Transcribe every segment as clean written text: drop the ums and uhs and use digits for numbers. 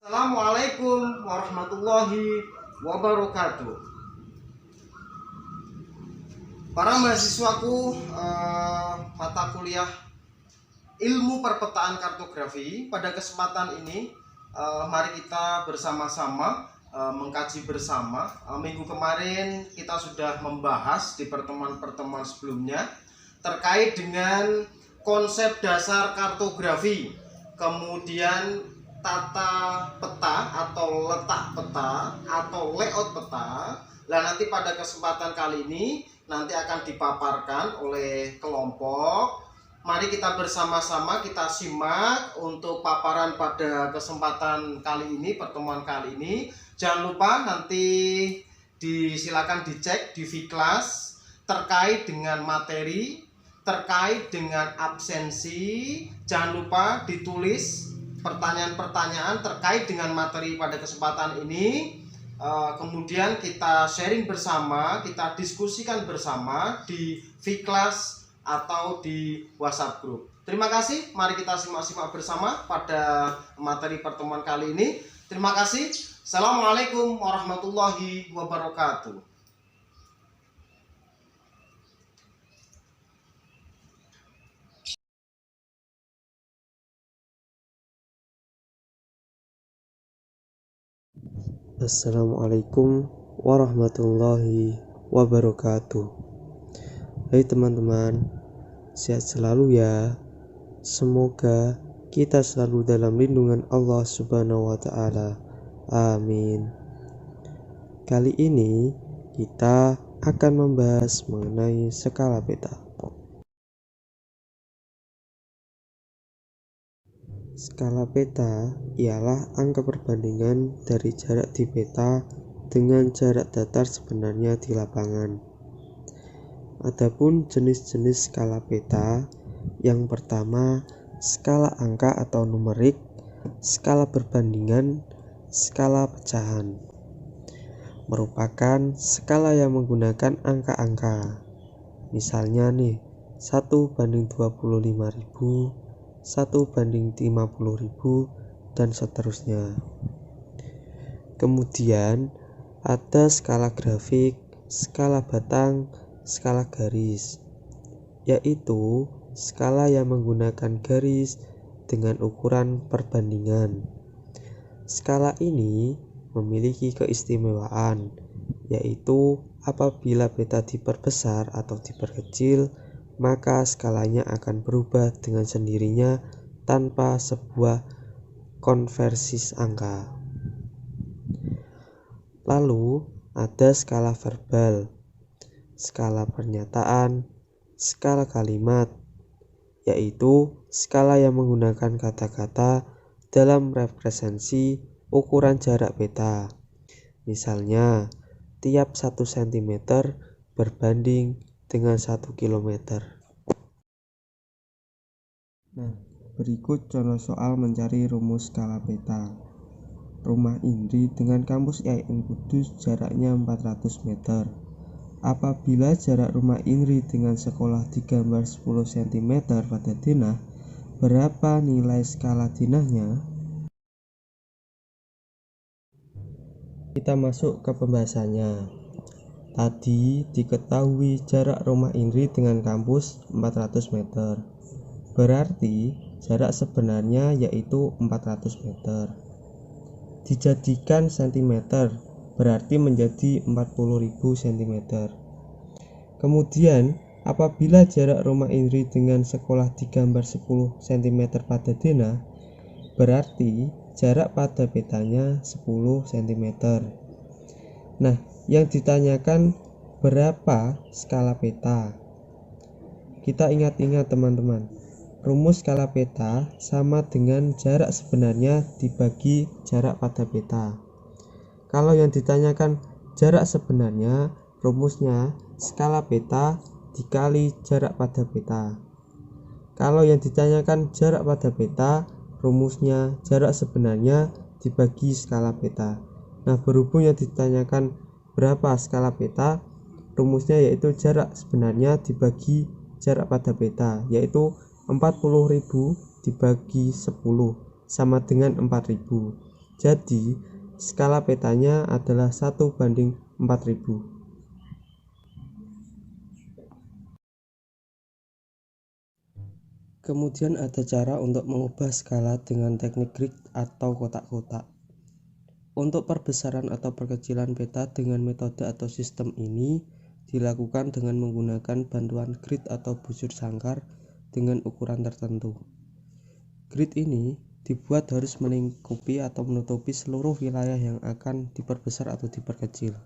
Assalamualaikum warahmatullahi wabarakatuh. Para mahasiswaku, mata kuliah ilmu perpetaan kartografi, pada kesempatan ini mari kita bersama-sama mengkaji bersama. Minggu kemarin kita sudah membahas di pertemuan-pertemuan sebelumnya terkait dengan konsep dasar kartografi, kemudian tata peta atau letak peta atau layout peta. Nah, nanti pada kesempatan kali ini nanti akan dipaparkan oleh kelompok. Mari kita bersama-sama kita simak untuk paparan pada kesempatan kali ini, pertemuan kali ini. Jangan lupa nanti silakan dicek di Vclass terkait dengan materi, terkait dengan absensi. Jangan lupa ditulis pertanyaan-pertanyaan terkait dengan materi pada kesempatan ini. Kemudian kita sharing bersama, kita diskusikan bersama di Vclass atau di WhatsApp group. Terima kasih, mari kita simak-simak bersama pada materi pertemuan kali ini. Terima kasih. Assalamualaikum warahmatullahi wabarakatuh. Assalamualaikum warahmatullahi wabarakatuh. Hai teman-teman, sehat selalu ya. Semoga kita selalu dalam lindungan Allah Subhanahu wa Ta'ala. Amin. Kali ini kita akan membahas mengenai skala peta. Skala peta ialah angka perbandingan dari jarak di peta dengan jarak datar sebenarnya di lapangan. Adapun jenis-jenis skala peta, yang pertama skala angka atau numerik, skala perbandingan, skala pecahan. Merupakan skala yang menggunakan angka-angka. Misalnya nih, 1:25.000, 1:50.000, dan seterusnya. Kemudian ada skala grafik, skala batang, skala garis, yaitu skala yang menggunakan garis dengan ukuran perbandingan. Skala ini memiliki keistimewaan, yaitu apabila peta diperbesar atau diperkecil, maka skalanya akan berubah dengan sendirinya tanpa sebuah konversi angka. Lalu ada skala verbal, skala pernyataan, skala kalimat, yaitu skala yang menggunakan kata-kata dalam representasi ukuran jarak peta. Misalnya, tiap 1 cm berbanding dengan 1 km. Nah, berikut contoh soal mencari rumus skala peta. Rumah Indri dengan kampus IAIN Kudus jaraknya 400 meter. Apabila jarak rumah Indri dengan sekolah digambar 10 cm pada denah, berapa nilai skala denahnya? Kita masuk ke pembahasannya. Tadi diketahui jarak rumah Indri dengan kampus 400 meter. Berarti jarak sebenarnya yaitu 400 meter. Dijadikan cm, berarti menjadi 40.000 cm. Kemudian apabila jarak rumah Indri dengan sekolah digambar 10 cm pada denah, berarti jarak pada petanya 10 cm. Nah, yang ditanyakan berapa skala peta? Kita ingat-ingat teman-teman, rumus skala peta sama dengan jarak sebenarnya dibagi jarak pada peta. Kalau yang ditanyakan jarak sebenarnya, rumusnya skala peta dikali jarak pada peta. Kalau yang ditanyakan jarak pada peta, rumusnya jarak sebenarnya dibagi skala peta. Nah, berhubung yang ditanyakan berapa skala peta, rumusnya yaitu jarak sebenarnya dibagi jarak pada peta, yaitu 40.000 dibagi 10 sama dengan 4000. Jadi, skala petanya adalah 1:4000. Kemudian ada cara untuk mengubah skala dengan teknik grid atau kotak-kotak. Untuk perbesaran atau perkecilan peta dengan metode atau sistem ini dilakukan dengan menggunakan bantuan grid atau bujur sangkar dengan ukuran tertentu. Grid ini dibuat harus melingkupi atau menutupi seluruh wilayah yang akan diperbesar atau diperkecil.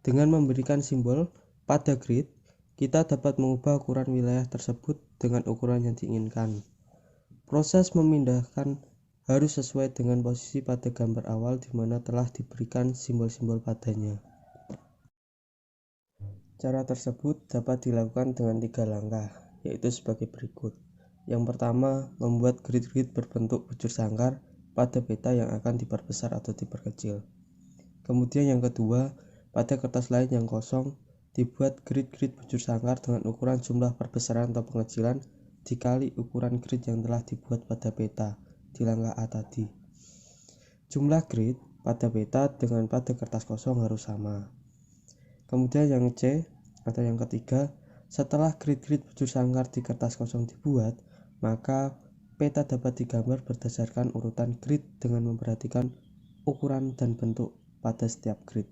Dengan memberikan simbol pada grid, kita dapat mengubah ukuran wilayah tersebut dengan ukuran yang diinginkan. Proses memindahkan harus sesuai dengan posisi pada gambar awal di mana telah diberikan simbol-simbol padanya. Cara tersebut dapat dilakukan dengan 3 langkah, yaitu sebagai berikut. Yang pertama, membuat grid-grid berbentuk bujur sangkar pada peta yang akan diperbesar atau diperkecil. Kemudian yang kedua, pada kertas lain yang kosong, dibuat grid-grid bujur sangkar dengan ukuran jumlah perbesaran atau pengecilan dikali ukuran grid yang telah dibuat pada peta di langkah A tadi. Jumlah grid pada peta dengan pada kertas kosong harus sama. Kemudian yang C atau yang ketiga, setelah grid-grid bujur sangkar di kertas kosong dibuat, maka peta dapat digambar berdasarkan urutan grid dengan memperhatikan ukuran dan bentuk pada setiap grid.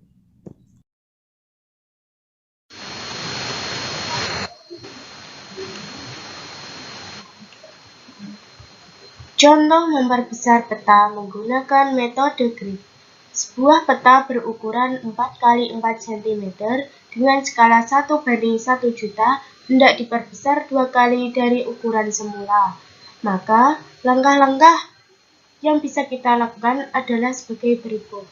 Contoh memperbesar peta menggunakan metode grid. Sebuah peta berukuran 4 x 4 cm dengan skala 1:1 juta hendak diperbesar 2 kali dari ukuran semula. Maka, langkah-langkah yang bisa kita lakukan adalah sebagai berikut.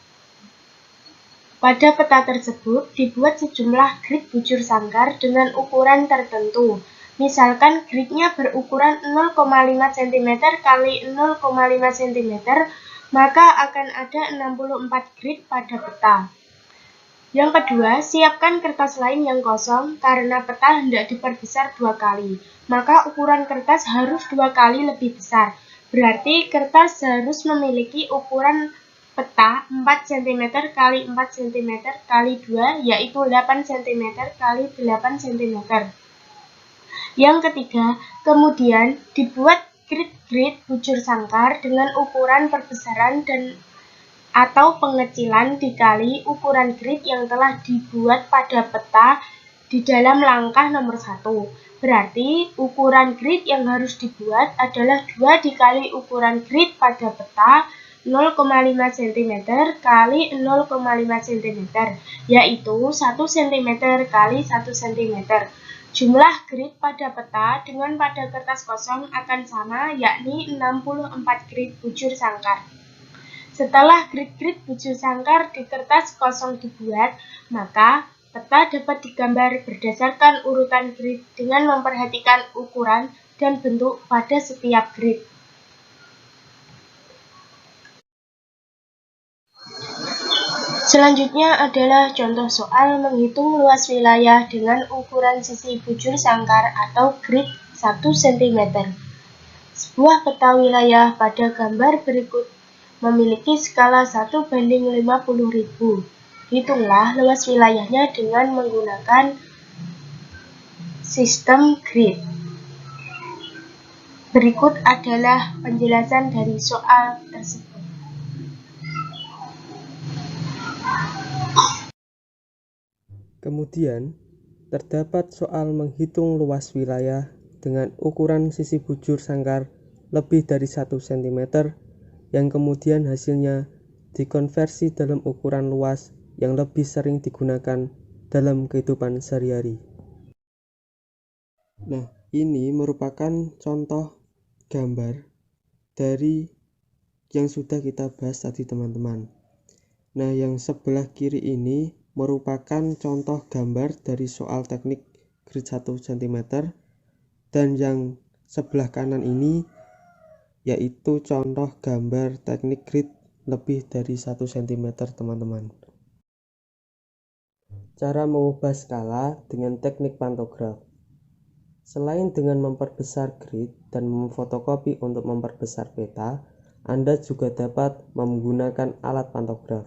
Pada peta tersebut dibuat sejumlah grid bujur sangkar dengan ukuran tertentu. Misalkan gridnya berukuran 0,5 cm x 0,5 cm, maka akan ada 64 grid pada peta. Yang kedua, siapkan kertas lain yang kosong karena peta hendak diperbesar 2 kali. Maka ukuran kertas harus 2 kali lebih besar. Berarti kertas harus memiliki ukuran peta 4 cm x 4 cm x 2, yaitu 8 cm x 8 cm. Yang ketiga, kemudian dibuat grid-grid bujur sangkar dengan ukuran perbesaran dan atau pengecilan dikali ukuran grid yang telah dibuat pada peta di dalam langkah nomor 1. Berarti ukuran grid yang harus dibuat adalah 2 dikali ukuran grid pada peta 0,5 cm kali 0,5 cm, yaitu 1 cm kali 1 cm. Jumlah grid pada peta dengan pada kertas kosong akan sama, yakni 64 grid bujur sangkar. Setelah grid-grid bujur sangkar di kertas kosong dibuat, maka peta dapat digambar berdasarkan urutan grid dengan memperhatikan ukuran dan bentuk pada setiap grid. Selanjutnya adalah contoh soal menghitung luas wilayah dengan ukuran sisi bujur sangkar atau grid 1 cm. Sebuah peta wilayah pada gambar berikut memiliki skala 1:50.000. Hitunglah luas wilayahnya dengan menggunakan sistem grid. Berikut adalah penjelasan dari soal tersebut. Kemudian, terdapat soal menghitung luas wilayah dengan ukuran sisi bujur sangkar lebih dari 1 cm yang kemudian hasilnya dikonversi dalam ukuran luas yang lebih sering digunakan dalam kehidupan sehari-hari. Nah, ini merupakan contoh gambar dari yang sudah kita bahas tadi teman-teman. Nah, yang sebelah kiri ini merupakan contoh gambar dari soal teknik grid 1 cm dan yang sebelah kanan ini yaitu contoh gambar teknik grid lebih dari 1 cm teman-teman. Cara mengubah skala dengan teknik pantograf. Selain dengan memperbesar grid dan memfotokopi untuk memperbesar peta, Anda juga dapat menggunakan alat pantograf.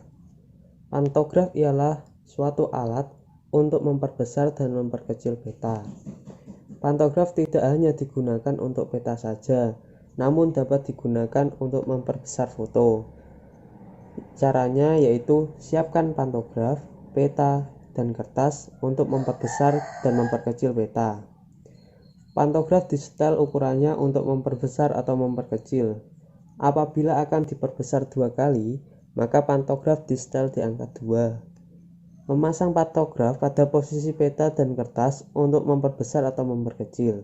Pantograf ialah suatu alat untuk memperbesar dan memperkecil peta. Pantograf tidak hanya digunakan untuk peta saja, namun dapat digunakan untuk memperbesar foto. Caranya yaitu siapkan pantograf, peta, dan kertas untuk memperbesar dan memperkecil peta. Pantograf disetel ukurannya untuk memperbesar atau memperkecil. Apabila akan diperbesar 2 kali, maka pantograf disetel di angka 2. Memasang pantograf pada posisi peta dan kertas untuk memperbesar atau memperkecil.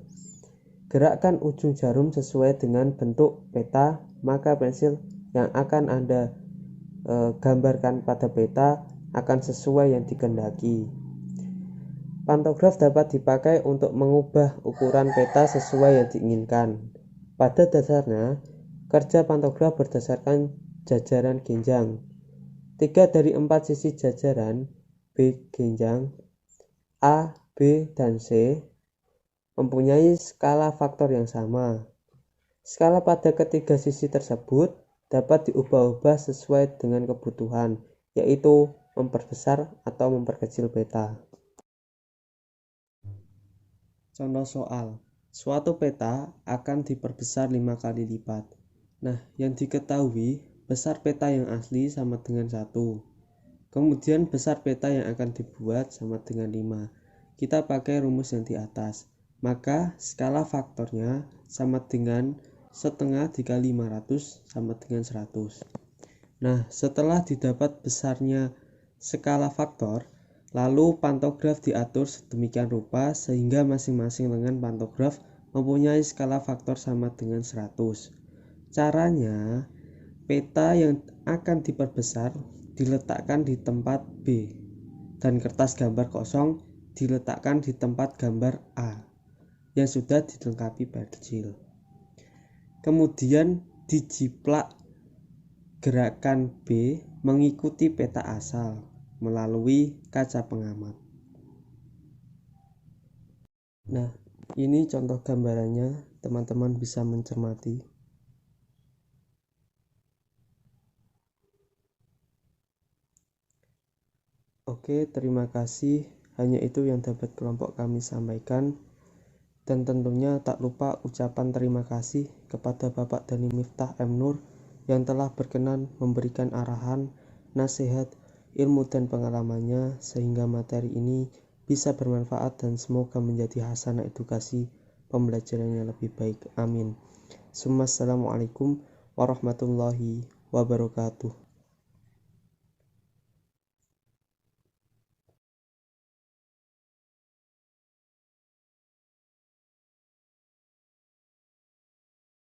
Gerakkan ujung jarum sesuai dengan bentuk peta, maka pensil yang akan Anda gambarkan pada peta akan sesuai yang dikehendaki. Pantograf dapat dipakai untuk mengubah ukuran peta sesuai yang diinginkan. Pada dasarnya, kerja pantograf berdasarkan jajaran genjang. 3 dari 4 sisi jajaran B genjang A, B, dan C mempunyai skala faktor yang sama. Skala pada ketiga sisi tersebut dapat diubah-ubah sesuai dengan kebutuhan, yaitu memperbesar atau memperkecil peta. Contoh soal, suatu peta akan diperbesar 5 kali lipat. Nah, yang diketahui, besar peta yang asli sama dengan 1. Kemudian besar peta yang akan dibuat sama dengan 5. Kita pakai rumus yang di atas. Maka skala faktornya sama dengan setengah dikali 500 sama dengan 100. Nah, setelah didapat besarnya skala faktor, lalu pantograf diatur sedemikian rupa sehingga masing-masing lengan pantograf mempunyai skala faktor sama dengan 100. Caranya, peta yang akan diperbesar diletakkan di tempat B dan kertas gambar kosong diletakkan di tempat gambar A yang sudah dilengkapi pensil. Kemudian dijiplak gerakan B mengikuti peta asal melalui kaca pengamat. Nah, ini contoh gambarannya, teman-teman bisa mencermati. Oke, terima kasih. Hanya itu yang dapat kelompok kami sampaikan. Dan tentunya tak lupa ucapan terima kasih kepada Bapak Dhani Miftah M. Nur yang telah berkenan memberikan arahan, nasihat, ilmu dan pengalamannya sehingga materi ini bisa bermanfaat dan semoga menjadi hasanah edukasi pembelajaran yang lebih baik. Amin. Assalamualaikum warahmatullahi wabarakatuh.